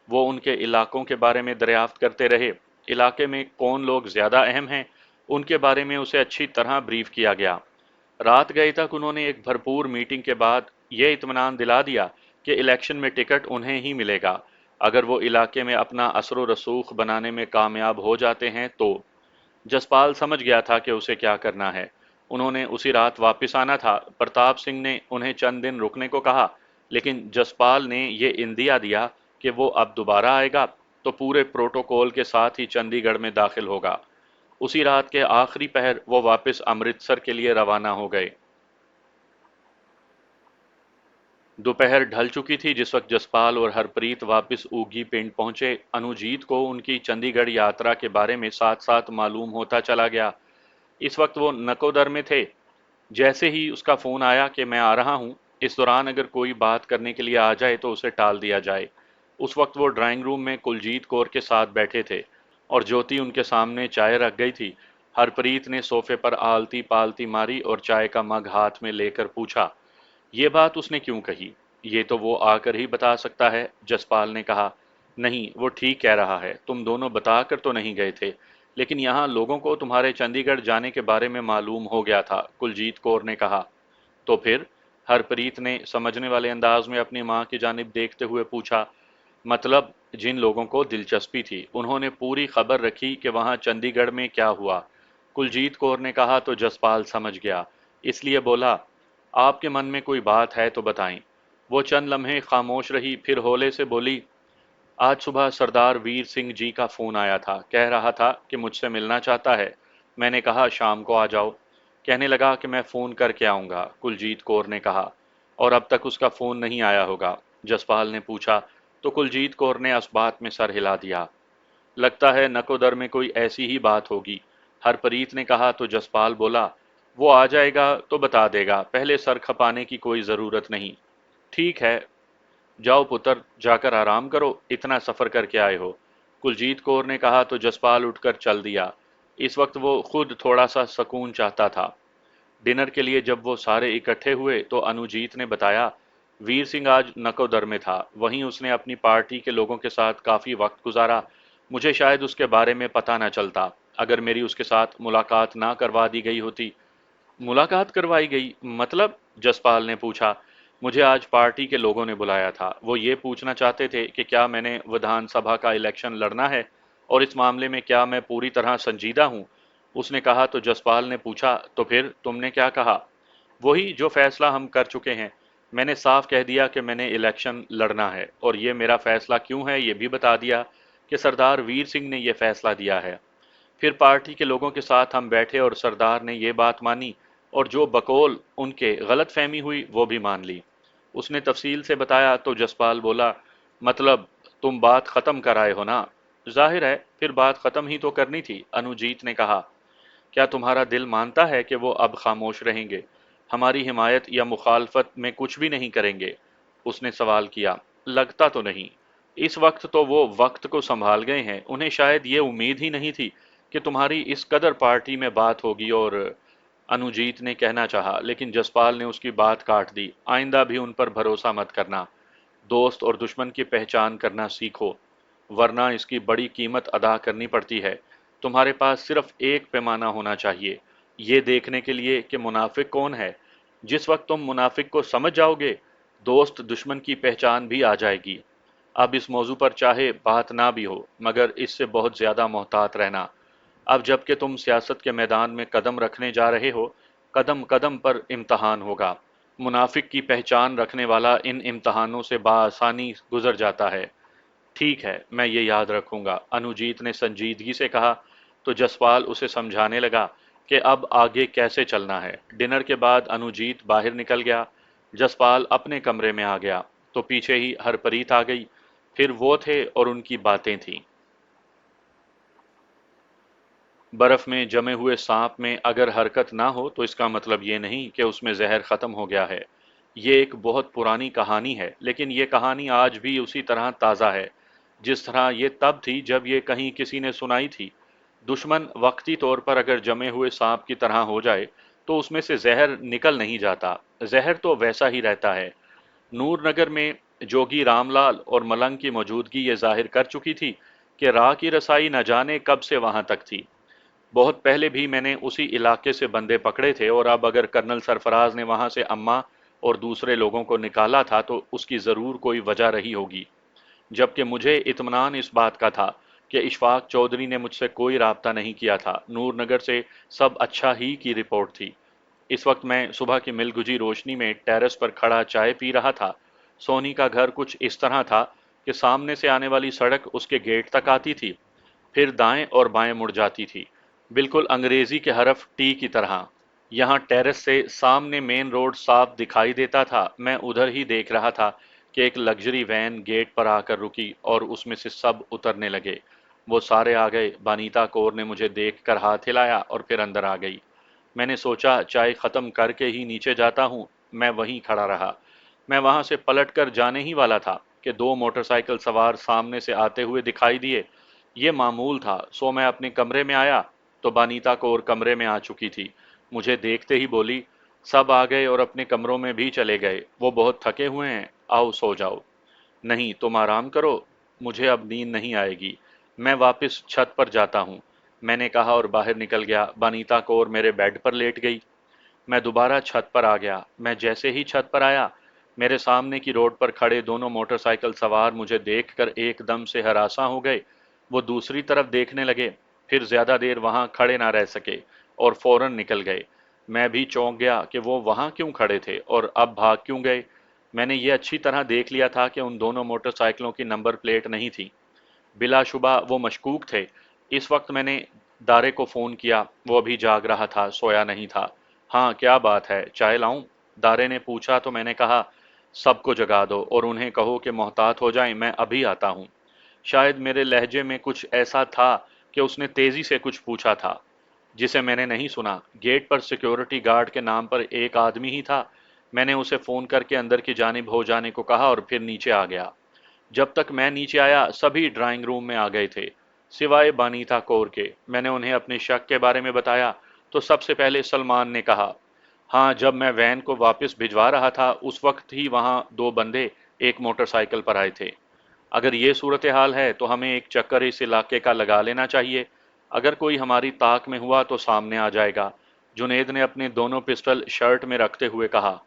وہ ان کے علاقوں کے بارے میں دریافت کرتے رہے۔ علاقے میں کون لوگ زیادہ اہم ہیں، ان کے بارے میں اسے اچھی طرح بریف کیا گیا۔ رات گئے تک انہوں نے ایک بھرپور میٹنگ کے بعد یہ اطمینان دلا دیا کہ الیکشن میں ٹکٹ انہیں ہی ملے گا اگر وہ علاقے میں اپنا اثر و رسوخ بنانے میں کامیاب ہو جاتے ہیں تو۔ جسپال سمجھ گیا تھا کہ اسے کیا کرنا ہے۔ انہوں نے اسی رات واپس آنا تھا۔ پرتاپ سنگھ نے انہیں چند دن رکنے کو کہا، لیکن جسپال نے یہ اندیا دیا کہ وہ اب دوبارہ آئے گا تو پورے پروٹوکول کے ساتھ ہی چندی گڑھ میں داخل ہوگا۔ اسی رات کے آخری پہر وہ واپس امرتسر کے لیے روانہ ہو گئے۔ दोपहर ढल चुकी थी जिस वक्त जसपाल और हरप्रीत वापस ऊगी पिंड पहुंचे। अनुजीत को उनकी चंडीगढ़ यात्रा के बारे में साथ साथ मालूम होता चला गया। इस वक्त वो नकोदर में थे। जैसे ही उसका फोन आया कि मैं आ रहा हूं, इस दौरान अगर कोई बात करने के लिए आ जाए तो उसे टाल दिया जाए। उस वक्त वो ड्राइंग रूम में कुलजीत कौर के साथ बैठे थे और ज्योति उनके सामने चाय रख गई थी। हरप्रीत ने सोफे पर आलती पालती मारी और चाय का मग हाथ में लेकर पूछा, ये बात उसने क्यों कही? ये तो वो आकर ही बता सकता है। जसपाल ने कहा, नहीं, वो ठीक कह रहा है, तुम दोनों बता कर तो नहीं गए थे, लेकिन यहाँ लोगों को तुम्हारे चंडीगढ़ जाने के बारे में मालूम हो गया था, कुलजीत कौर ने कहा। तो फिर? हरप्रीत ने समझने वाले अंदाज में अपनी माँ की जानिब देखते हुए पूछा। मतलब जिन लोगों को दिलचस्पी थी उन्होंने पूरी खबर रखी कि वहां चंडीगढ़ में क्या हुआ। कुलजीत कौर ने कहा तो जसपाल समझ गया, इसलिए बोला, आपके मन में कोई बात है तो बताएं। वो चंद लम्हे खामोश रही, फिर हौले से बोली, आज सुबह सरदार वीर सिंह जी का फोन आया था, कह रहा था कि मुझसे मिलना चाहता है। मैंने कहा शाम को आ जाओ। कहने लगा कि मैं फोन करके आऊंगा, कुलजीत कौर ने कहा। और अब तक उसका फोन नहीं आया होगा? जसपाल ने पूछा। तो कुलजीत कौर ने इस बात में सर हिला दिया। लगता है नकोदर में कोई ऐसी ही बात होगी, हरप्रीत ने कहा तो जसपाल बोला, वो आ जाएगा तो बता देगा, पहले सर खपाने की कोई जरूरत नहीं। ठीक है, जाओ पुत्र, जाकर आराम करो, इतना सफर करके आए हो। कुलजीत कौर ने कहा तो जसपाल उठकर चल दिया। इस वक्त वो खुद थोड़ा सा सुकून चाहता था। डिनर के लिए जब वो सारे इकट्ठे हुए तो अनुजीत ने बताया, वीर सिंह आज नकोदर में था, वहीं उसने अपनी पार्टी के लोगों के साथ काफी वक्त गुजारा। मुझे शायद उसके बारे में पता न चलता अगर मेरी उसके साथ मुलाकात ना करवा दी गई होती। मुलाकात करवाई गई मतलब? जसपाल ने पूछा। मुझे आज पार्टी के लोगों ने बुलाया था, वो ये पूछना चाहते थे कि क्या मैंने विधानसभा का इलेक्शन लड़ना है और इस मामले में क्या मैं पूरी तरह संजीदा हूँ। उसने कहा तो जसपाल ने पूछा, तो फिर तुमने क्या कहा? वही जो फैसला हम कर चुके हैं। मैंने साफ कह दिया कि मैंने इलेक्शन लड़ना है, और ये मेरा फैसला क्यों है ये भी बता दिया कि सरदार वीर सिंह ने यह फैसला दिया है। फिर पार्टी के लोगों के साथ हम बैठे और सरदार ने ये बात मानी, और जो बकौल उनके गलत फहमी हुई वो भी मान ली। उसने तफसील से बताया तो जसपाल बोला, मतलब तुम बात खत्म कर आए हो ना? जाहिर है, फिर बात खत्म ही तो करनी थी, अनुजीत ने कहा। क्या तुम्हारा दिल मानता है कि वो अब खामोश रहेंगे, हमारी हिमायत या मुखालफत में कुछ भी नहीं करेंगे? उसने सवाल किया। लगता तो नहीं। इस वक्त तो वो वक्त को संभाल गए हैं, उन्हें शायद ये उम्मीद ही नहीं थी कि तुम्हारी इस कदर पार्टी में बात होगी। और अनुजीत ने कहना चाहा, लेकिन जसपाल ने उसकी बात काट दी। आइंदा भी उन पर भरोसा मत करना। दोस्त और दुश्मन की पहचान करना सीखो, वरना इसकी बड़ी कीमत अदा करनी पड़ती है। तुम्हारे पास सिर्फ एक पैमाना होना चाहिए, ये देखने के लिए कि मुनाफिक कौन है। जिस वक्त तुम मुनाफिक को समझ जाओगे, दोस्त दुश्मन की पहचान भी आ जाएगी। अब इस मौजू पर चाहे बात ना भी हो, मगर इससे बहुत ज्यादा मोहतात रहना। अब जबकि तुम सियासत के मैदान में कदम रखने जा रहे हो, कदम कदम पर इम्तहान होगा। मुनाफिक की पहचान रखने वाला इन इम्तहानों से बाआसानी गुजर जाता है। ठीक है, मैं ये याद रखूंगा, अनुजीत ने संजीदगी से कहा। तो जसपाल उसे समझाने लगा कि अब आगे कैसे चलना है। डिनर के बाद अनुजीत बाहर निकल गया। जसपाल अपने कमरे में आ गया तो पीछे ही हरप्रीत आ गई। फिर वो थे और उनकी बातें थीं। बर्फ में जमे हुए सांप में अगर हरकत ना हो तो इसका मतलब ये नहीं कि उसमें जहर खत्म हो गया है। ये एक बहुत पुरानी कहानी है, लेकिन ये कहानी आज भी उसी तरह ताज़ा है जिस तरह ये तब थी जब ये कहीं किसी ने सुनाई थी। दुश्मन वक्ती तौर पर अगर जमे हुए सांप की तरह हो जाए तो उसमें से जहर निकल नहीं जाता, जहर तो वैसा ही रहता है। नूरनगर में जोगी रामलाल और मलंग की मौजूदगी ये जाहिर कर चुकी थी कि राह की रसाई न जाने कब से वहां तक थी। बहुत पहले भी मैंने उसी इलाके से बंदे पकड़े थे, और अब अगर कर्नल सरफराज ने वहां से अम्मा और दूसरे लोगों को निकाला था तो उसकी ज़रूर कोई वजह रही होगी। जबकि मुझे इत्मीनान इस बात का था कि इशफाक चौधरी ने मुझसे कोई राब्ता नहीं किया था। नूरनगर से सब अच्छा ही की रिपोर्ट थी। इस वक्त मैं सुबह की मिलगुजी रोशनी में टेरेस पर खड़ा चाय पी रहा था। सोनी का घर कुछ इस तरह था कि सामने से आने वाली सड़क उसके गेट तक आती थी, फिर दाएं और बाएं मुड़ जाती थी, बिल्कुल अंग्रेजी के हरफ टी की तरह। यहाँ टेरेस से सामने मेन रोड साफ दिखाई देता था। मैं उधर ही देख रहा था कि एक लग्जरी वैन गेट पर आकर रुकी और उसमें से सब उतरने लगे। वो सारे आ गए। बानीता कौर ने मुझे देखकर हाथ हिलाया और फिर अंदर आ गई। मैंने सोचा चाय खत्म करके ही नीचे जाता हूँ। मैं वहीं खड़ा रहा। मैं वहां से पलट कर जाने ही वाला था कि दो मोटरसाइकिल सवार सामने से आते हुए दिखाई दिए। ये मामूल था। सो मैं अपने कमरे में आया तो बानीता कौर कमरे में आ चुकी थी। मुझे देखते ही बोली, सब आ गए और अपने कमरों में भी चले गए। वो बहुत थके हुए हैं, आओ सो जाओ। नहीं, तुम आराम करो, मुझे अब नींद नहीं आएगी। मैं वापस छत पर जाता हूँ, मैंने कहा और बाहर निकल गया। बानीता कौर मेरे बेड पर लेट गई। मैं दोबारा छत पर आ गया। मैं जैसे ही छत पर आया, मेरे सामने की रोड पर खड़े दोनों मोटरसाइकिल सवार मुझे देखकर एकदम से हरासा हो गए। वो दूसरी तरफ देखने लगे, फिर ज्यादा देर वहां खड़े ना रह सके और फौरन निकल गए। मैं भी चौंक गया कि वो वहां क्यों खड़े थे और अब भाग क्यों गए। मैंने ये अच्छी तरह देख लिया था कि उन दोनों मोटरसाइकिलों की नंबर प्लेट नहीं थी। बिलाशुबा वो मशकूक थे। इस वक्त मैंने दारे को फ़ोन किया। वो अभी जाग रहा था, सोया नहीं था। हाँ, क्या बात है, चाय लाऊं? दारे ने पूछा तो मैंने कहा, सबको जगा दो और उन्हें कहो कि मोहतात हो जाएं, मैं अभी आता हूँ। शायद मेरे लहजे में कुछ ऐसा था कि उसने तेजी से कुछ पूछा था जिसे मैंने नहीं सुना। गेट पर सिक्योरिटी गार्ड के नाम पर एक आदमी ही था। मैंने उसे फ़ोन करके अंदर की जानिब हो जाने को कहा और फिर नीचे आ गया। जब तक मैं नीचे आया सभी ड्राइंग रूम में आ गए थे, सिवाय बानीता कौर के। मैंने उन्हें अपने शक के बारे में बताया तो सबसे पहले सलमान ने कहा, हाँ, जब मैं वैन को वापस भिजवा रहा था उस वक्त ही वहाँ दो बंदे एक मोटरसाइकिल पर आए थे। अगर ये सूरत हाल है तो हमें एक चक्कर इस इलाके का लगा लेना चाहिए। अगर कोई हमारी ताक में हुआ तो सामने आ जाएगा। जुनेद ने अपने दोनों पिस्टल शर्ट में रखते हुए कहा।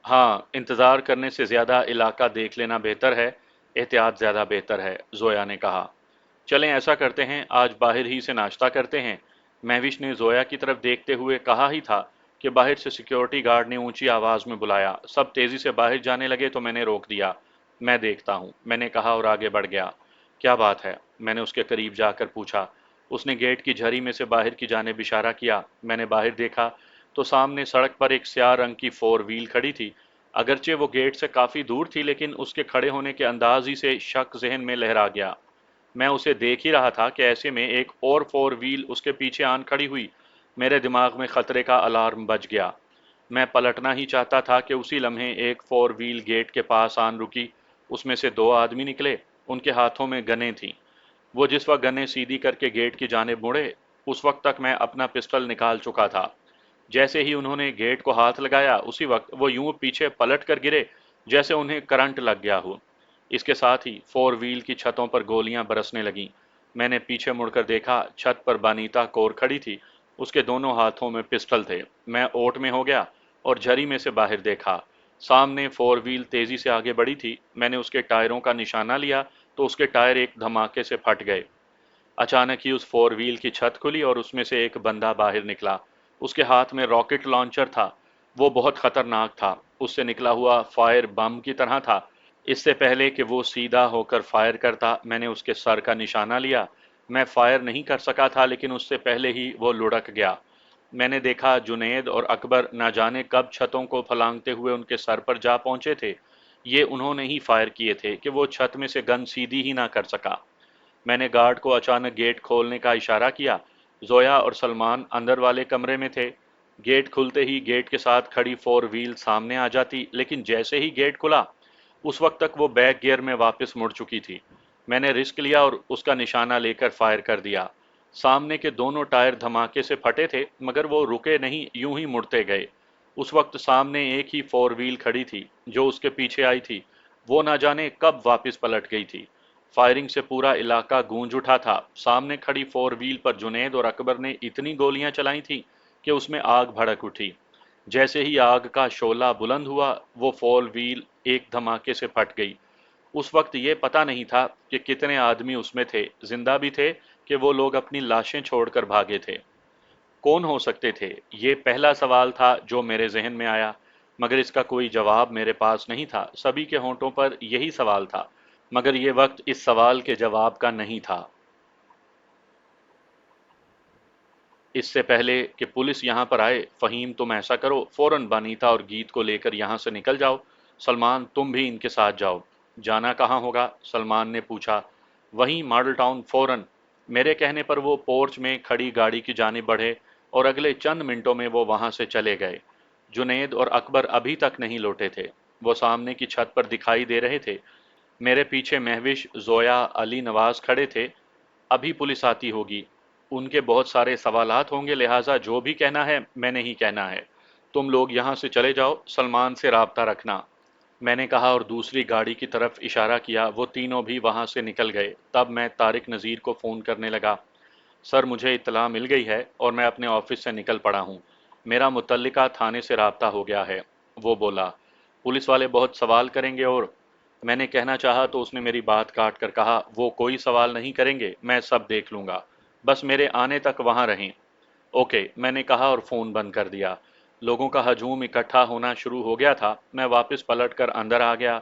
हाँ, इंतज़ार करने से ज़्यादा इलाका देख लेना बेहतर है, एहतियात ज़्यादा बेहतर है, ज़ोया ने कहा। चलें ऐसा करते हैं, आज बाहर ही से नाश्ता करते हैं। महविश ने ज़ोया की तरफ देखते हुए कहा ही था कि बाहर से सिक्योरिटी गार्ड ने ऊंची आवाज़ में बुलाया। सब तेज़ी से बाहर जाने लगे तो मैंने रोक दिया। मैं देखता हूँ, मैंने कहा और आगे बढ़ गया। क्या बात है? मैंने उसके करीब जाकर पूछा। उसने गेट की झरी में से बाहर की जानिब इशारा किया। मैंने बाहर देखा तो सामने सड़क पर एक स्याह रंग की फोर व्हील खड़ी थी। अगरचे वो गेट से काफ़ी दूर थी, लेकिन उसके खड़े होने के अंदाज ही से शक जहन में लहरा गया। मैं उसे देख ही रहा था कि ऐसे में एक और फोर व्हील उसके पीछे आन खड़ी हुई। मेरे दिमाग में खतरे का अलार्म बज गया। मैं पलटना ही चाहता था कि उसी लम्हे एक फोर व्हील गेट के पास आन रुकी। उसमें से दो आदमी निकले। उनके हाथों में गनें थीं। वो जिस वक्त गनें सीधी करके गेट की जानिब मुड़े, उस वक्त तक मैं अपना पिस्टल निकाल चुका था। जैसे ही उन्होंने गेट को हाथ लगाया, उसी वक्त वो यूं पीछे पलट कर गिरे जैसे उन्हें करंट लग गया हो। इसके साथ ही फोर व्हील की छतों पर गोलियां बरसने लगीं। मैंने पीछे मुड़कर देखा, छत पर बानीता कौर खड़ी थी। उसके दोनों हाथों में पिस्टल थे। मैं ओट में हो गया और झरी में से बाहर देखा। सामने फोर व्हील तेजी से आगे बढ़ी थी। मैंने उसके टायरों का निशाना लिया तो उसके टायर एक धमाके से फट गए। अचानक ही उस फोर व्हील की छत खुली और उसमें से एक बंदा बाहर निकला। उसके हाथ में रॉकेट लॉन्चर था। वो बहुत खतरनाक था। उससे निकला हुआ फायर बम की तरह था। इससे पहले कि वो सीधा होकर फायर करता, मैंने उसके सर का निशाना लिया। मैं फायर नहीं कर सका था, लेकिन उससे पहले ही वो लुढ़क गया। मैंने देखा जुनैद और अकबर न जाने कब छतों को फलांगते हुए उनके सर पर जा पहुंचे थे। ये उन्होंने ही फायर किए थे कि वो छत में से गन सीधी ही ना कर सका। मैंने गार्ड को अचानक गेट खोलने का इशारा किया। जोया और सलमान अंदर वाले कमरे में थे। गेट खुलते ही गेट के साथ खड़ी फोर व्हील सामने आ जाती, लेकिन जैसे ही गेट खुला, उस वक्त तक वो बैक गियर में वापस मुड़ चुकी थी। मैंने रिस्क लिया और उसका निशाना लेकर फायर कर दिया। सामने के दोनों टायर धमाके से फटे थे, मगर वो रुके नहीं, यूं ही मुड़ते गए। उस वक्त सामने एक ही फोर व्हील खड़ी थी जो उसके पीछे आई थी। वो ना जाने कब वापस पलट गई थी। फायरिंग से पूरा इलाका गूंज उठा था। सामने खड़ी फोर व्हील पर जुनैद और अकबर ने इतनी गोलियां चलाई थीं कि उसमें आग भड़क उठी। जैसे ही आग का शोला बुलंद हुआ, वो फोर व्हील एक धमाके से फट गई। उस वक्त ये पता नहीं था कि कितने आदमी उसमें थे, जिंदा भी थे कि वो लोग अपनी लाशें छोड़कर भागे थे। कौन हो सकते थे? ये पहला सवाल था जो मेरे जहन में आया, मगर इसका कोई जवाब मेरे पास नहीं था। सभी के होंठों पर यही सवाल था, मगर ये वक्त इस सवाल के जवाब का नहीं था। اس سے پہلے کہ پولیس یہاں پر آئے، فہیم تم ایسا کرو، فوراً بانیتا اور گیت کو لے کر یہاں سے نکل جاؤ۔ سلمان تم بھی ان کے ساتھ جاؤ۔ جانا کہاں ہوگا؟ سلمان نے پوچھا۔ وہیں ماڈل ٹاؤن، فوراً۔ میرے کہنے پر وہ پورچ میں کھڑی گاڑی کی جانب بڑھے اور اگلے چند منٹوں میں وہ وہاں سے چلے گئے۔ جنید اور اکبر ابھی تک نہیں لوٹے تھے، وہ سامنے کی چھت پر دکھائی دے رہے تھے۔ میرے پیچھے مہوش، زویا، علی نواز کھڑے تھے۔ ابھی پولیس آتی ہوگی، ان کے بہت سارے سوالات ہوں گے، لہٰذا جو بھی کہنا ہے میں نے ہی کہنا ہے۔ تم لوگ یہاں سے چلے جاؤ، سلمان سے رابطہ رکھنا، میں نے کہا اور دوسری گاڑی کی طرف اشارہ کیا۔ وہ تینوں بھی وہاں سے نکل گئے۔ تب میں طارق نذیر کو فون کرنے لگا۔ سر مجھے اطلاع مل گئی ہے اور میں اپنے آفس سے نکل پڑا ہوں۔ میرا متعلقہ تھانے سے رابطہ ہو گیا ہے، وہ بولا۔ پولیس والے بہت سوال کریں گے اور میں نے کہنا چاہا تو اس نے میری بات کاٹ کر کہا، وہ کوئی سوال نہیں کریں گے، میں سب دیکھ لوں گا، بس میرے آنے تک وہاں رہیں۔ اوکے، میں نے کہا اور فون بند کر دیا۔ لوگوں کا ہجوم اکٹھا ہونا شروع ہو گیا تھا۔ میں واپس پلٹ کر اندر آ گیا۔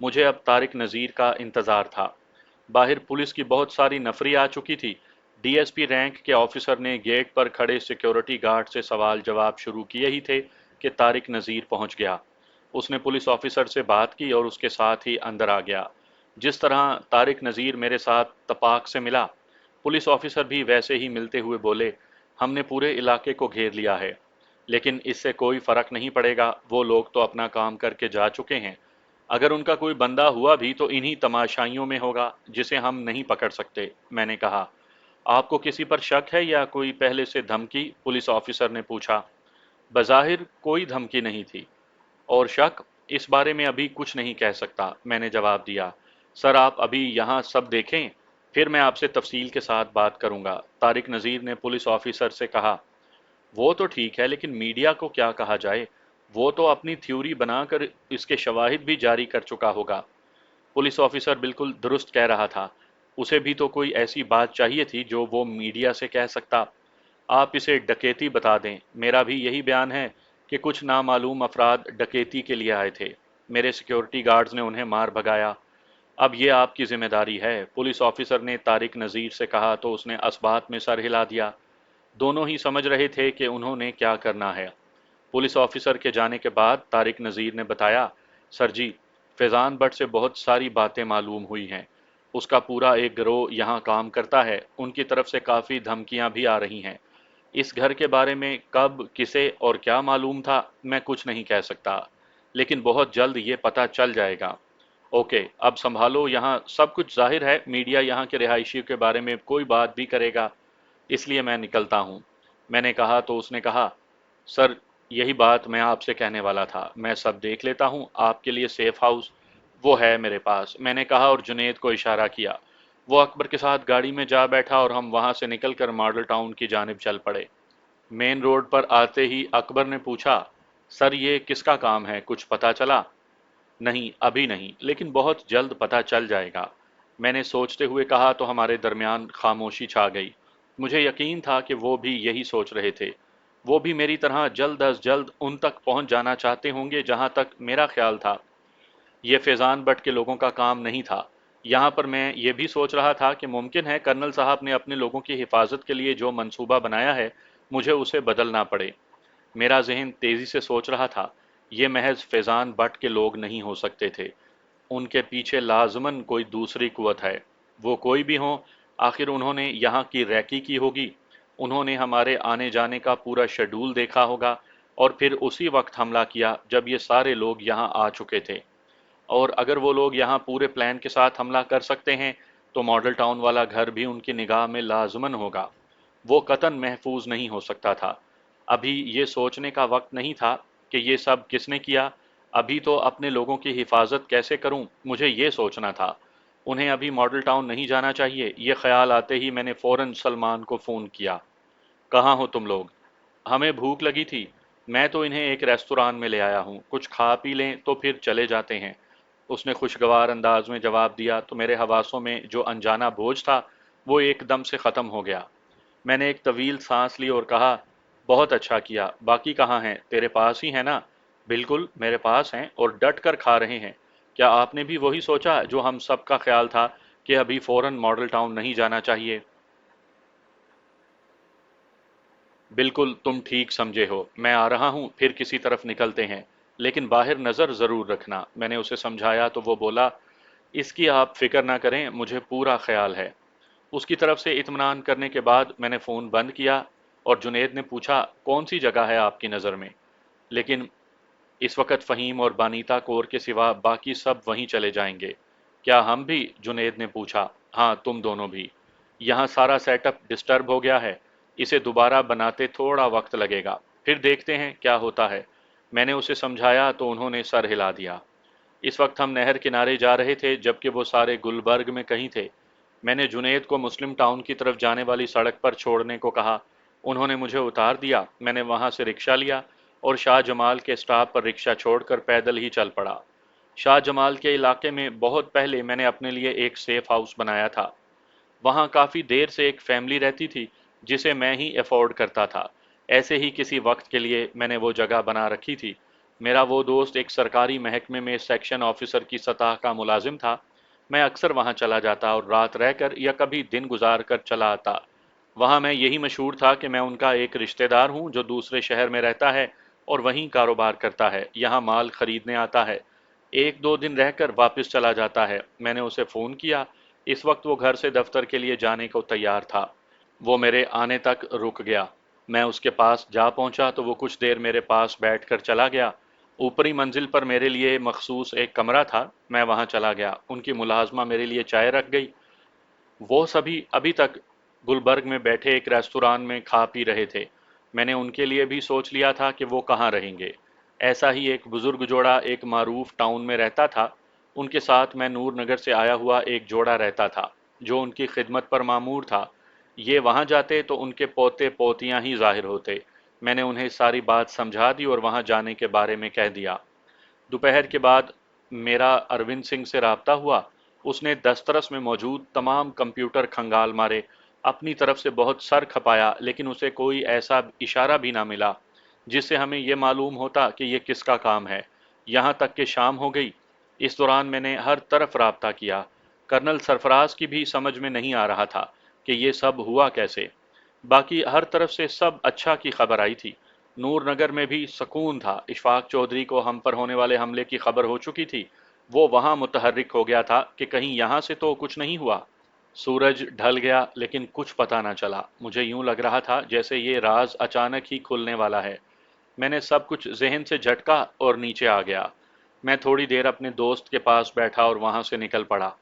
مجھے اب طارق نذیر کا انتظار تھا۔ باہر پولیس کی بہت ساری نفری آ چکی تھی۔ ڈی ایس پی رینک کے آفیسر نے گیٹ پر کھڑے سیکیورٹی گارڈ سے سوال جواب شروع کیے ہی تھے کہ طارق نذیر پہنچ گیا۔ اس نے پولیس آفیسر سے بات کی اور اس کے ساتھ ہی اندر آ گیا۔ جس طرح طارق نذیر میرے ساتھ تپاک سے ملا، پولیس آفیسر بھی ویسے ہی ملتے ہوئے بولے، ہم نے پورے علاقے کو گھیر لیا ہے، لیکن اس سے کوئی فرق نہیں پڑے گا، وہ لوگ تو اپنا کام کر کے جا چکے ہیں۔ اگر ان کا کوئی بندہ ہوا بھی تو انہی تماشائیوں میں ہوگا جسے ہم نہیں پکڑ سکتے، میں نے کہا۔ آپ کو کسی پر شک ہے یا کوئی پہلے سے دھمکی؟ پولیس آفیسر نے پوچھا۔ بظاہر کوئی دھمکی نہیں تھی، اور شک، اس بارے میں ابھی کچھ نہیں کہہ سکتا، میں نے جواب دیا۔ سر آپ ابھی یہاں سب دیکھیں، پھر میں آپ سے تفصیل کے ساتھ بات کروں گا، طارق نذیر نے پولیس آفیسر سے کہا۔ وہ تو ٹھیک ہے، لیکن میڈیا کو کیا کہا جائے؟ وہ تو اپنی تھیوری بنا کر اس کے شواہد بھی جاری کر چکا ہوگا۔ پولیس آفیسر بالکل درست کہہ رہا تھا، اسے بھی تو کوئی ایسی بات چاہیے تھی جو وہ میڈیا سے کہہ سکتا۔ آپ اسے ڈکیتی بتا دیں، میرا بھی یہی بیان ہے کہ کچھ نامعلوم افراد ڈکیتی کے لیے آئے تھے، میرے سیکیورٹی گارڈز نے انہیں مار بھگایا۔ اب یہ آپ کی ذمہ داری ہے، پولیس آفیسر نے طارق نذیر سے کہا تو اس نے اسبات میں سر ہلا دیا۔ دونوں ہی سمجھ رہے تھے کہ انہوں نے کیا کرنا ہے۔ پولیس آفیسر کے جانے کے بعد طارق نذیر نے بتایا، سر جی، فیضان بٹ سے بہت ساری باتیں معلوم ہوئی ہیں، اس کا پورا ایک گروہ یہاں کام کرتا ہے، ان کی طرف سے کافی دھمکیاں بھی آ رہی ہیں۔ اس گھر کے بارے میں کب، کسے اور کیا معلوم تھا میں کچھ نہیں کہہ سکتا، لیکن بہت جلد یہ پتہ چل جائے گا۔ اوکے، اب سنبھالو، یہاں سب کچھ ظاہر ہے، میڈیا یہاں کے رہائشیوں کے بارے میں کوئی بات بھی کرے گا، اس لیے میں نکلتا ہوں، میں نے کہا تو اس نے کہا، سر یہی بات میں آپ سے کہنے والا تھا، میں سب دیکھ لیتا ہوں، آپ کے لیے سیف ہاؤس وہ ہے میرے پاس، میں نے کہا اور جنید کو اشارہ کیا۔ وہ اکبر کے ساتھ گاڑی میں جا بیٹھا اور ہم وہاں سے نکل کر ماڈل ٹاؤن کی جانب چل پڑے۔ مین روڈ پر آتے ہی اکبر نے پوچھا، سر یہ کس کا کام ہے، کچھ پتا چلا؟ نہیں ابھی نہیں، لیکن بہت جلد پتہ چل جائے گا، میں نے سوچتے ہوئے کہا تو ہمارے درمیان خاموشی چھا گئی۔ مجھے یقین تھا کہ وہ بھی یہی سوچ رہے تھے، وہ بھی میری طرح جلد از جلد ان تک پہنچ جانا چاہتے ہوں گے جہاں تک میرا خیال تھا۔ یہ فیضان بٹ کے لوگوں کا کام نہیں تھا۔ یہاں پر میں یہ بھی سوچ رہا تھا کہ ممکن ہے کرنل صاحب نے اپنے لوگوں کی حفاظت کے لیے جو منصوبہ بنایا ہے مجھے اسے بدلنا پڑے۔ میرا ذہن تیزی سے سوچ رہا تھا، یہ محض فیضان بٹ کے لوگ نہیں ہو سکتے تھے، ان کے پیچھے لازماً کوئی دوسری قوت ہے، وہ کوئی بھی ہوں، آخر انہوں نے یہاں کی ریکی کی ہوگی، انہوں نے ہمارے آنے جانے کا پورا شیڈول دیکھا ہوگا اور پھر اسی وقت حملہ کیا جب یہ سارے لوگ یہاں آ چکے تھے۔ اور اگر وہ لوگ یہاں پورے پلان کے ساتھ حملہ کر سکتے ہیں تو ماڈل ٹاؤن والا گھر بھی ان کی نگاہ میں لازماً ہوگا، وہ قطعاً محفوظ نہیں ہو سکتا تھا۔ ابھی یہ سوچنے کا وقت نہیں تھا کہ یہ سب کس نے کیا، ابھی تو اپنے لوگوں کی حفاظت کیسے کروں مجھے یہ سوچنا تھا۔ انہیں ابھی ماڈل ٹاؤن نہیں جانا چاہیے، یہ خیال آتے ہی میں نے فوراً سلمان کو فون کیا۔ کہاں ہو تم لوگ؟ ہمیں بھوک لگی تھی، میں تو انہیں ایک ریستوران میں لے آیا ہوں، کچھ کھا پی لیں تو پھر چلے جاتے ہیں، اس نے خوشگوار انداز میں جواب دیا تو میرے حواسوں میں جو انجانا بوجھ تھا وہ ایک دم سے ختم ہو گیا۔ میں نے ایک طویل سانس لی اور کہا، بہت اچھا کیا، باقی کہاں ہیں؟ تیرے پاس ہی ہیں نا؟ بالکل میرے پاس ہیں اور ڈٹ کر کھا رہے ہیں۔ کیا آپ نے بھی وہی سوچا جو ہم سب کا خیال تھا کہ ابھی فوراً ماڈل ٹاؤن نہیں جانا چاہیے؟ بالकुल तुम ठीक समझे हो, मैं आ रहा हूँ, फिर किसी तरफ निकलते हैं, लेकिन बाहर नज़र ज़रूर रखना। मैंने उसे समझाया तो वो बोला, इसकी आप फिक्र ना करें, मुझे पूरा ख्याल है। उसकी तरफ से इत्मीनान करने के बाद मैंने फ़ोन बंद किया और जुनैद ने पूछा, कौन सी जगह है आपकी नज़र में? लेकिन इस वक्त फ़हीम और बानीता कौर के सिवा बाकी सब वहीं चले जाएंगे। क्या हम भी? जुनैद ने पूछा। हाँ, तुम दोनों भी। यहाँ सारा सेटअप डिस्टर्ब हो गया है, इसे दोबारा बनाते थोड़ा वक्त लगेगा, फिर देखते हैं क्या होता है। मैंने उसे समझाया तो उन्होंने सर हिला दिया। इस वक्त हम नहर किनारे जा रहे थे, जबकि वो सारे गुलबर्ग में कहीं थे। मैंने जुनैद को मुस्लिम टाउन की तरफ जाने वाली सड़क पर छोड़ने को कहा। उन्होंने मुझे उतार दिया। मैंने वहां से रिक्शा लिया और शाह जमाल के स्टॉप पर रिक्शा छोड़कर पैदल ही चल पड़ा। शाह जमाल के इलाके में बहुत पहले मैंने अपने लिए एक सेफ हाउस बनाया था। वहाँ काफ़ी देर से एक फैमिली रहती थी, जिसे मैं ही अफोर्ड करता था। ऐसे ही किसी वक्त के लिए मैंने वो जगह बना रखी थी। मेरा वो दोस्त एक सरकारी महकमे में सेक्शन ऑफिसर की सतह का मुलाजिम था। मैं अक्सर वहाँ चला जाता और रात रहकर या कभी दिन गुजार कर चला आता। वहाँ मैं यही मशहूर था कि मैं उनका एक रिश्तेदार हूँ जो दूसरे शहर में रहता है और वहीं कारोबार करता है, यहाँ माल खरीदने आता है, एक दो दिन रहकर वापस चला जाता है। मैंने उसे फ़ोन किया। इस वक्त वो घर से दफ्तर के लिए जाने को तैयार था। वो मेरे आने तक रुक गया। मैं उसके पास जा पहुंचा तो वो कुछ देर मेरे पास बैठकर चला गया। ऊपरी मंजिल पर मेरे लिए मखसूस एक कमरा था, मैं वहां चला गया। उनकी मुलाजमा मेरे लिए चाय रख गई। वो सभी अभी तक गुलबर्ग में बैठे एक रेस्तुरान में खा पी रहे थे। मैंने उनके लिए भी सोच लिया था कि वो कहाँ रहेंगे। ऐसा ही एक बुजुर्ग जोड़ा एक मारूफ टाउन में रहता था। उनके साथ मैं नूर नगर से आया हुआ एक जोड़ा रहता था, जो उनकी खिदमत पर मामूर था। ये वहाँ जाते तो उनके पोते पोतियाँ ही जाहिर होते। मैंने उन्हें सारी बात समझा दी और वहाँ जाने के बारे में कह दिया। दोपहर के बाद मेरा अरविंद सिंह से राब्ता हुआ। उसने दस्तरस में मौजूद तमाम कंप्यूटर खंगाल मारे, अपनी तरफ से बहुत सर खपाया, लेकिन उसे कोई ऐसा इशारा भी ना मिला जिससे हमें यह मालूम होता कि ये किसका काम है। यहाँ तक कि शाम हो गई। इस दौरान मैंने हर तरफ राब्ता किया। कर्नल सरफराज की भी समझ में नहीं आ रहा था कि ये सब हुआ कैसे। बाकी हर तरफ से सब अच्छा की खबर आई थी। नूर नगर में भी सुकून था। इशफाक चौधरी को हम पर होने वाले हमले की खबर हो चुकी थी। वो वहां मुतहर्रिक हो गया था कि कहीं यहां से तो कुछ नहीं हुआ। सूरज ढल गया लेकिन कुछ पता ना चला। मुझे यूं लग रहा था जैसे ये राज अचानक ही खुलने वाला है। मैंने सब कुछ जहन से झटका और नीचे आ गया। मैं थोड़ी देर अपने दोस्त के पास बैठा और वहां से निकल पड़ा।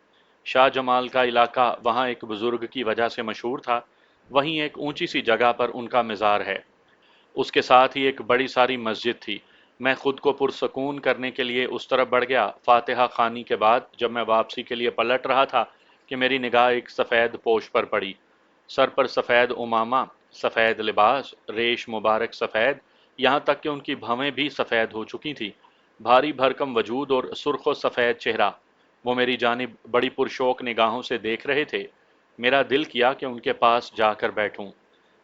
शाह जमाल का इलाका वहां एक बुजुर्ग की वजह से मशहूर था। वहीं एक ऊंची सी जगह पर उनका मज़ार है। उसके साथ ही एक बड़ी सारी मस्जिद थी। मैं खुद को पुरसकून करने के लिए उस तरफ बढ़ गया। फातिहा खानी के बाद जब मैं वापसी के लिए पलट रहा था कि मेरी निगाह एक सफ़ेद पोश पर पड़ी। सर पर सफ़ेद उमामा, सफ़ेद लिबास, रेश मुबारक सफ़ेद, यहाँ तक कि उनकी भवें भी सफ़ेद हो चुकी थी। भारी भरकम वजूद और सुर्ख सफ़ेद चेहरा। वो मेरी जानिब बड़ी पुरशौक निगाहों से देख रहे थे। मेरा दिल किया कि उनके पास जाकर बैठूं।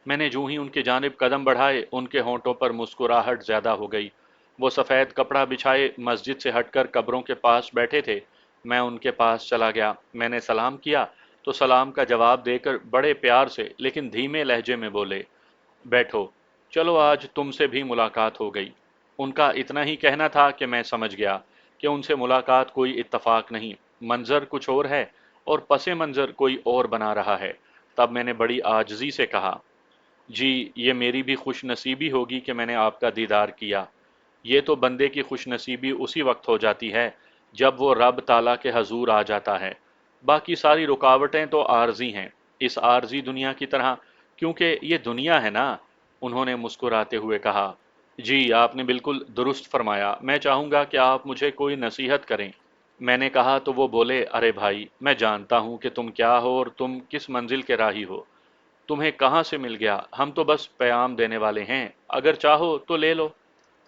मैंने जूं ही उनकी जानिब कदम बढ़ाए, उनके होंठों पर मुस्कुराहट ज्यादा हो गई। वो सफ़ेद कपड़ा बिछाए मस्जिद से हटकर कब्रों के पास बैठे थे। मैं उनके पास चला गया। मैंने सलाम किया तो सलाम का जवाब देकर बड़े प्यार से लेकिन धीमे लहजे में बोले, बैठो, चलो आज तुमसे भी मुलाकात हो गई। उनका इतना ही कहना था कि मैं समझ गया कि उनसे मुलाकात कोई इत्तफाक नहीं, मंजर कुछ और है और पसे मंजर कोई और बना रहा है। तब मैंने बड़ी आजिज़ी से कहा, जी, ये मेरी भी खुशनसीबी होगी कि मैंने आपका दीदार किया। ये तो बंदे की खुशनसीबी उसी वक्त हो जाती है जब वो रब ताला के हजूर आ जाता है। बाकी सारी रुकावटें तो आर्जी हैं, इस आर्जी दुनिया की तरह, क्योंकि ये दुनिया है ना। उन्होंने मुस्कुराते हुए कहा, जी आपने बिल्कुल दुरुस्त फरमाया। मैं चाहूँगा कि आप मुझे कोई नसीहत करें। मैंने कहा तो वो बोले, अरे भाई, मैं जानता हूँ कि तुम क्या हो और तुम किस मंजिल के राही हो। तुम्हें कहाँ से मिल गया, हम तो बस पैगाम देने वाले हैं, अगर चाहो तो ले लो।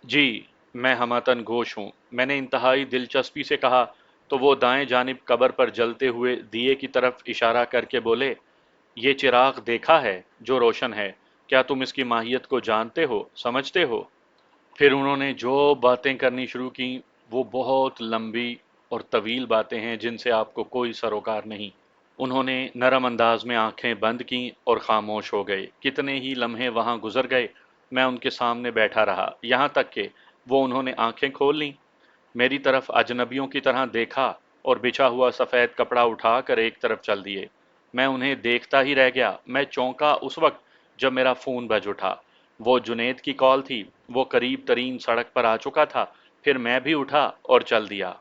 जी, मैं हमतन गोश हूँ, मैंने इंतहाई दिलचस्पी से कहा। तो वो दाएं जानिब कब्र पर जलते हुए दिए की तरफ इशारा करके बोले, ये चिराग देखा है जो रोशन है, क्या तुम इसकी माहियत को जानते हो, समझते हो? फिर उन्होंने जो बातें करनी शुरू की, वो बहुत लंबी और तवील बातें हैं जिनसे आपको कोई सरोकार नहीं। انہوں نے نرم انداز میں آنکھیں بند کیں اور خاموش ہو گئے۔ کتنے ہی لمحے وہاں گزر گئے، میں ان کے سامنے بیٹھا رہا، یہاں تک کہ انہوں نے آنکھیں کھول لیں، میری طرف اجنبیوں کی طرح دیکھا اور بچھا ہوا سفید کپڑا اٹھا کر ایک طرف چل دیے۔ میں انہیں دیکھتا ہی رہ گیا۔ میں چونکا اس وقت جب میرا فون بج اٹھا۔ وہ جنید کی کال تھی۔ وہ قریب ترین سڑک پر آ چکا تھا۔ پھر میں بھی اٹھا اور چل دیا۔